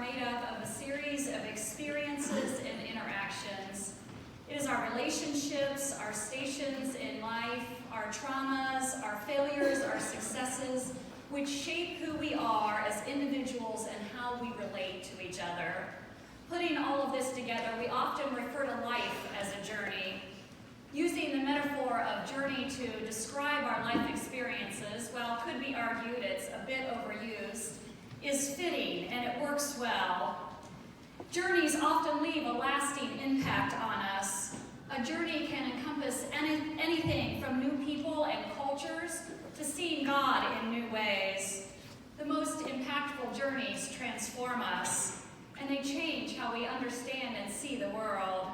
made up of a series of experiences and interactions. It is our relationships, our stations in life, our traumas, our failures, our successes, which shape who we are as individuals and how we relate to each other. Putting all of this together, we often refer to life as a journey. Using the metaphor of journey to describe our life experiences, while it could be argued it's a bit overused, is fitting and it works well. Journeys often leave a lasting impact on us. A journey can encompass anything from new people and cultures to seeing God in new ways. The most impactful journeys transform us, and they change how we understand and see the world.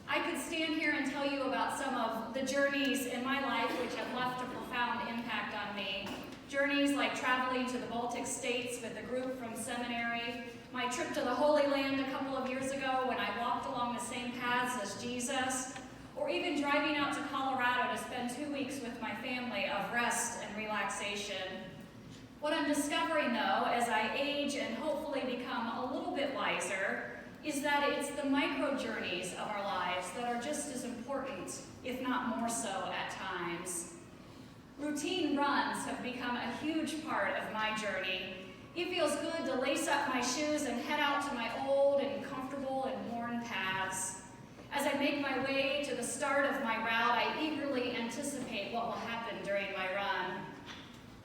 I could stand here and tell you about some of the journeys in my life which have left a profound impact on me. Journeys like traveling to the Baltic states with a group from seminary, my trip to the Holy Land a couple of years ago when I walked along the same paths as Jesus, or even driving out to Colorado to spend 2 weeks with my family of rest and relaxation. What I'm discovering, though, as I age and hopefully become a little bit wiser, is that it's the micro journeys of our lives that are just as important, if not more so at times. Routine runs have become a huge part of my journey. It feels good to lace up my shoes and head out to my old and comfortable and worn paths. As I make my way to the start of my route, I eagerly anticipate what will happen during my run.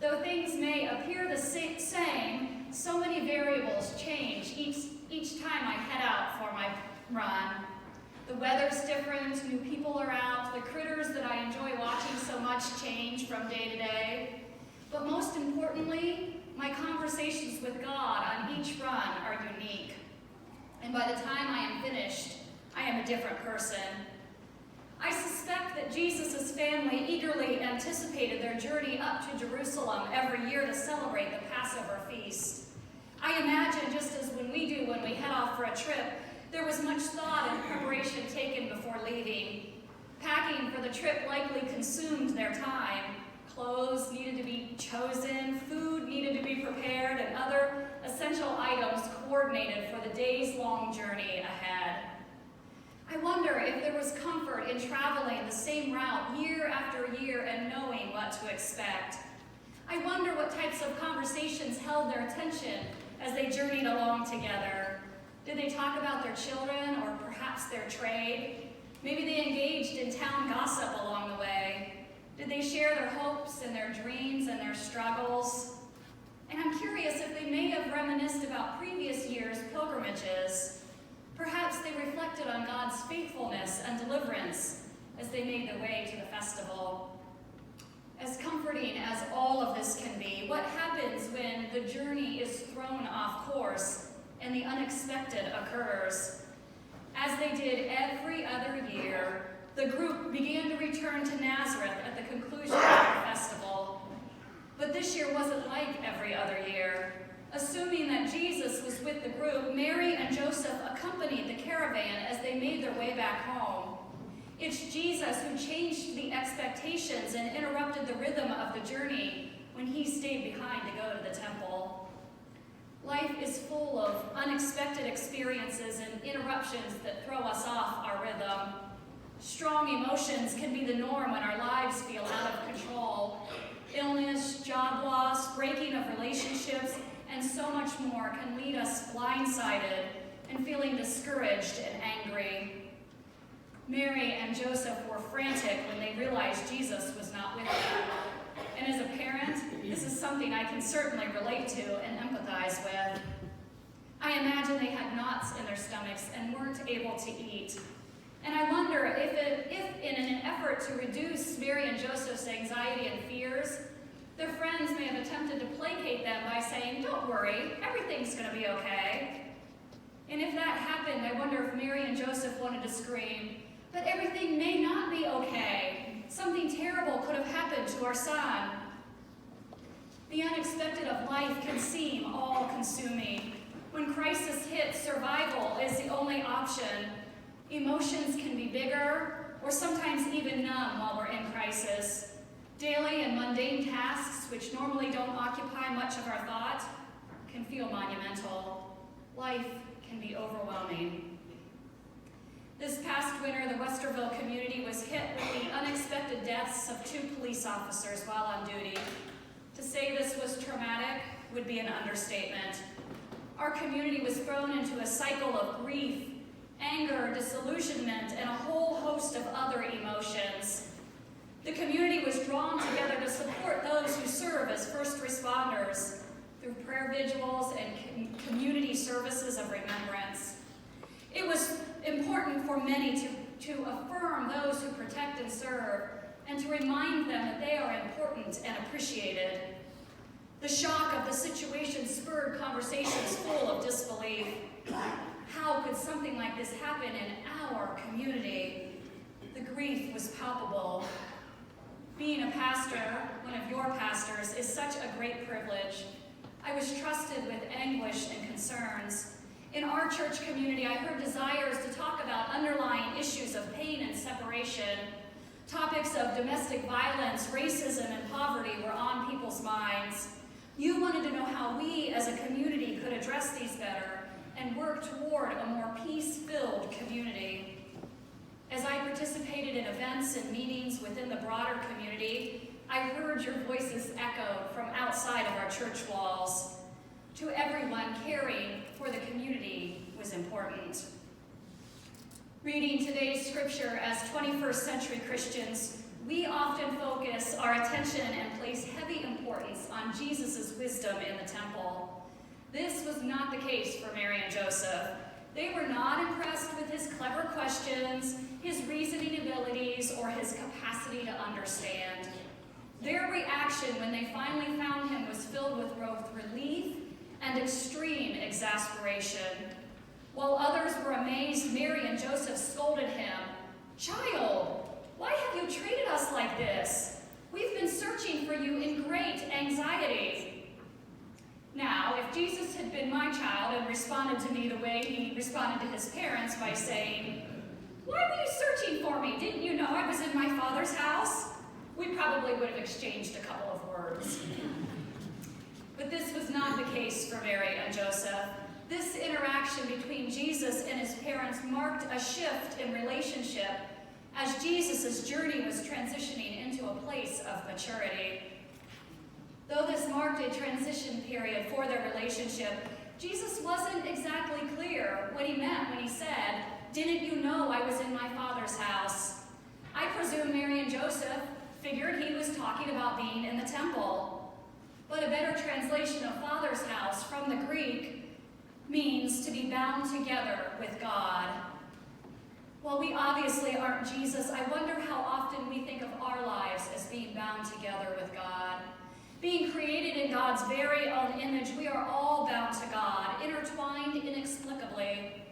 Though things may appear the same, so many variables change each time I head out for my run. The weather's different, new people are out, the critters that I enjoy watching so much change from day to day. But most importantly, my conversations with God on each run are unique. And by the time I am finished, I am a different person. I suspect that Jesus' family eagerly anticipated their journey up to Jerusalem every year to celebrate the Passover feast. I imagine, just as when we do when we head off for a trip, there was much thought and preparation taken before leaving. Packing for the trip likely consumed their time. Clothes needed to be chosen, food needed to be prepared, and other essential items coordinated for the days-long journey ahead. I wonder if there was comfort in traveling the same route year after year and knowing what to expect. I wonder what types of conversations held their attention as they journeyed along together. Did they talk about their children or perhaps their trade? Maybe they engaged in town gossip along the way. Did they share their hopes and their dreams and their struggles? And I'm curious if they may have reminisced about previous years' pilgrimages. Perhaps they reflected on God's faithfulness and deliverance as they made their way to the festival. As comforting as all of this can be, what happens when the journey is thrown off course and the unexpected occurs? As they did every other year, the group began to return to Nazareth at the conclusion of the festival. But this year wasn't like every other year. Assuming that Jesus was with the group, Mary and Joseph accompanied the caravan as they made their way back home. It's Jesus who changed the expectations and interrupted the rhythm of the journey when he stayed behind to go to the temple. Life is full of unexpected experiences and interruptions that throw us off our rhythm. Strong emotions can be the norm when our lives feel out of control. Illness, job loss, breaking of relationships, and so much more can lead us blindsided and feeling discouraged and angry. Mary and Joseph were frantic when they realized Jesus was not with them. And as a parent, this is something I can certainly relate to and empathize with. I imagine they had knots in their stomachs and weren't able to eat. And I wonder if in an effort to reduce Mary and Joseph's anxiety and fears, their friends may have attempted to placate them by saying, "Don't worry, everything's going to be okay." And if that happened, I wonder if Mary and Joseph wanted to scream, "But everything may not be okay. Something terrible could have happened to our son." The unexpected of life can seem all-consuming. When crisis hits, survival is the only option. Emotions can be bigger, or sometimes even numb while we're in crisis. Daily and mundane tasks, which normally don't occupy much of our thought, can feel monumental. life can be overwhelming. This past winter, the Westerville community was hit with the unexpected deaths of 2 police officers while on duty. To say this was traumatic would be an understatement. Our community was thrown into a cycle of grief, anger, disillusionment, and a whole host of other emotions. The community was drawn together to support those who serve as first responders through prayer vigils and community services of remembrance. It was important for many to affirm those who protect and serve and to remind them that they are important and appreciated. The shock of the situation spurred conversations full of disbelief. How could something like this happen in our community? The grief was palpable. Being a pastor, one of your pastors, is such a great privilege. I was trusted with anguish and concerns. In our church community, I heard desires to talk about underlying issues of pain and separation. Topics of domestic violence, racism, and poverty were on people's minds. You wanted to know how we as a community could address these better and work toward a more peace-filled community. As I participated in events and meetings within the broader community, I heard your voices echoed from outside of our church walls. To everyone, caring for the community was important. Reading today's scripture as 21st century Christians, we often focus our attention and place heavy importance on Jesus' wisdom in the temple. This was not the case for Mary and Joseph. They were not impressed with his clever questions, his reasoning abilities, or his capacity to understand. Their reaction when they finally found him was filled with both relief and extreme exasperation. While others were amazed, Mary and Joseph scolded him. "Child, why have you treated us like this? We've been searching for you in great anxiety." Now, if Jesus had been my child and responded to me the way he responded to his parents by saying, "Why were you searching for me? Didn't you know I was in my Father's house?" we probably would have exchanged a couple of words. But this was not the case for Mary and Joseph. This interaction between Jesus and his parents marked a shift in relationship as Jesus' journey was transitioning into a place of maturity. Though this marked a transition period for their relationship, Jesus wasn't exactly clear what he meant when he said, "Didn't you know I was in my Father's house?" I presume Mary and Joseph figured he was talking about being in the temple. But a better translation of Father's house from the Greek means to be bound together with God. While we obviously aren't Jesus, I wonder how often we think of our lives as being bound together with God. Being created in God's very own image, we are all bound to God, intertwined inexplicably.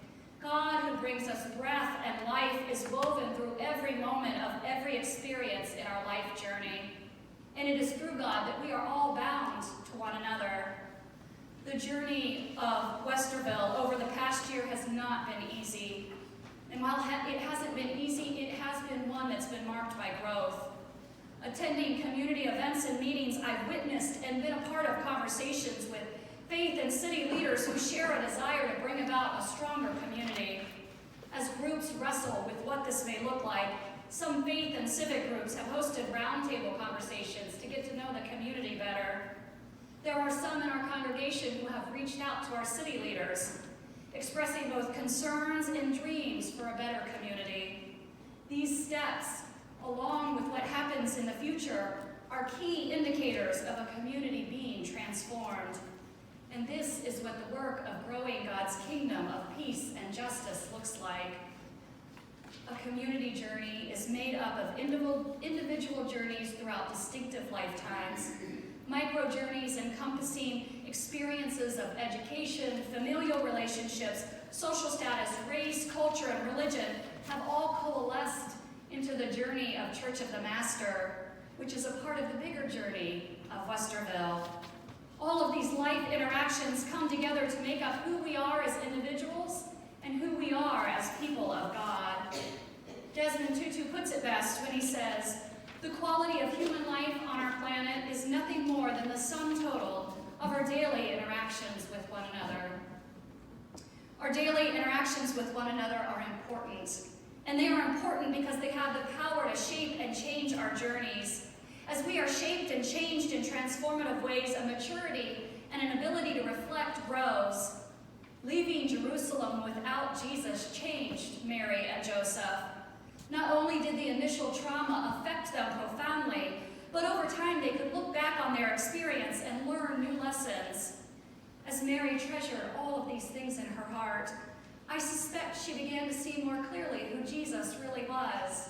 God, who brings us breath and life, is woven through every moment of every experience in our life journey. And it is through God that we are all bound to one another. The journey of Westerville over the past year has not been easy. And while it hasn't been easy, it has been one that's been marked by growth. Attending community events and meetings, I've witnessed and been a part of conversations with faith and city leaders who share a desire to bring about a stronger community. As groups wrestle with what this may look like, some faith and civic groups have hosted roundtable conversations to get to know the community better. There are some in our congregation who have reached out to our city leaders, expressing both concerns and dreams for a better community. These steps, along with what happens in the future, are key indicators of a community being transformed. And this is what the work of growing God's kingdom of peace and justice looks like. A community journey is made up of individual journeys throughout distinctive lifetimes. Micro journeys encompassing experiences of education, familial relationships, social status, race, culture, and religion have all coalesced into the journey of Church of the Master, which is a part of the bigger journey of Westerville. All of these life interactions come together to make up who we are as individuals and who we are as people of God. Desmond Tutu puts it best when he says, "The quality of human life on our planet is nothing more than the sum total of our daily interactions with one another." Our daily interactions with one another are important. And they are important because they have the power to shape and change our journeys. As we are shaped and changed in transformative ways, a maturity and an ability to reflect grows. Leaving Jerusalem without Jesus changed Mary and Joseph. Not only did the initial trauma affect them profoundly, but over time they could look back on their experience and learn new lessons. As Mary treasured all of these things in her heart, I suspect she began to see more clearly who Jesus really was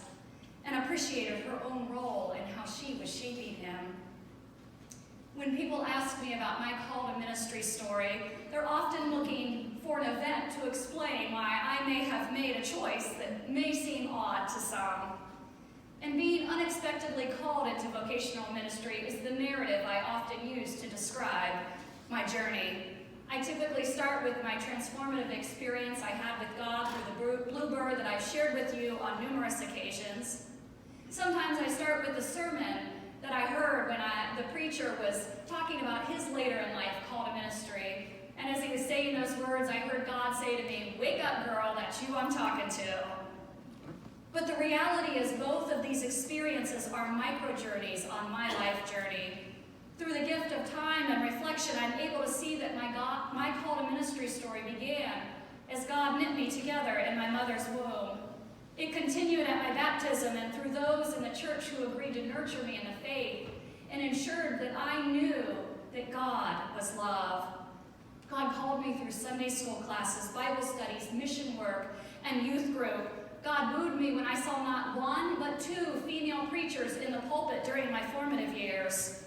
and appreciated her own role in how she was shaping him. When people ask me about my call to ministry story, they're often looking for an event to explain why I may have made a choice that may seem odd to some. And being unexpectedly called into vocational ministry is the narrative I often use to describe my journey. I typically start with my transformative experience I had with God through the Bluebird that I've shared with you on numerous occasions. Sometimes I start with the sermon that I heard when the preacher was talking about his later in life call to ministry. And as he was saying those words, I heard God say to me, "Wake up, girl, that's you I'm talking to." But the reality is both of these experiences are micro-journeys on my life journey. Through the gift of time and reflection, I'm able to see that my call to ministry story began as God knit me together in my mother's womb. It continued at my baptism and through those in the church who agreed to nurture me in the faith and ensured that I knew that God was love. God called me through Sunday school classes, Bible studies, mission work, and youth group. God wooed me when I saw not one, but two female preachers in the pulpit during my formative years.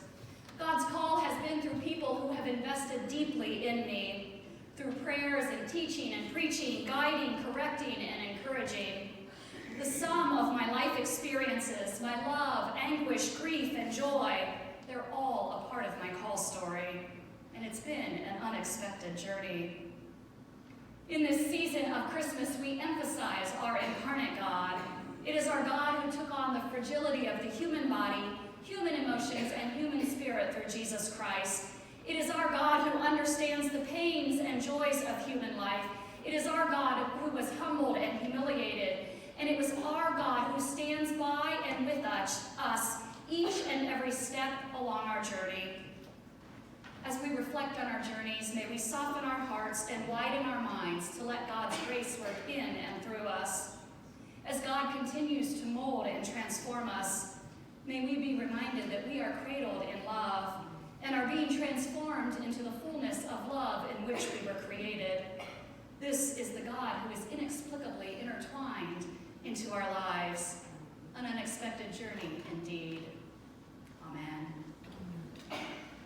God's call has been through people who have invested deeply in me, through prayers and teaching and preaching, guiding, correcting, and encouraging. The sum of my life experiences, my love, anguish, grief, and joy, they're all a part of my call story, and it's been an unexpected journey. In this season of Christmas, we emphasize our incarnate God. It is our God who took on the fragility of the human body, human emotions, and human spirit through Jesus Christ. It is our God who understands the pains and joys of human life. It is our God who was humbled and humiliated. And it was our God who stands by and with us each and every step along our journey. As we reflect on our journeys, may we soften our hearts and widen our minds to let God's grace work in and through us. As God continues to mold and transform us, may we be reminded that we are cradled in love and are being transformed into the fullness of love in which we were created. This is the God who is inexplicably intertwined into our lives. An unexpected journey indeed. Amen.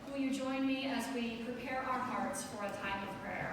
Will you join me as we prepare our hearts for a time of prayer?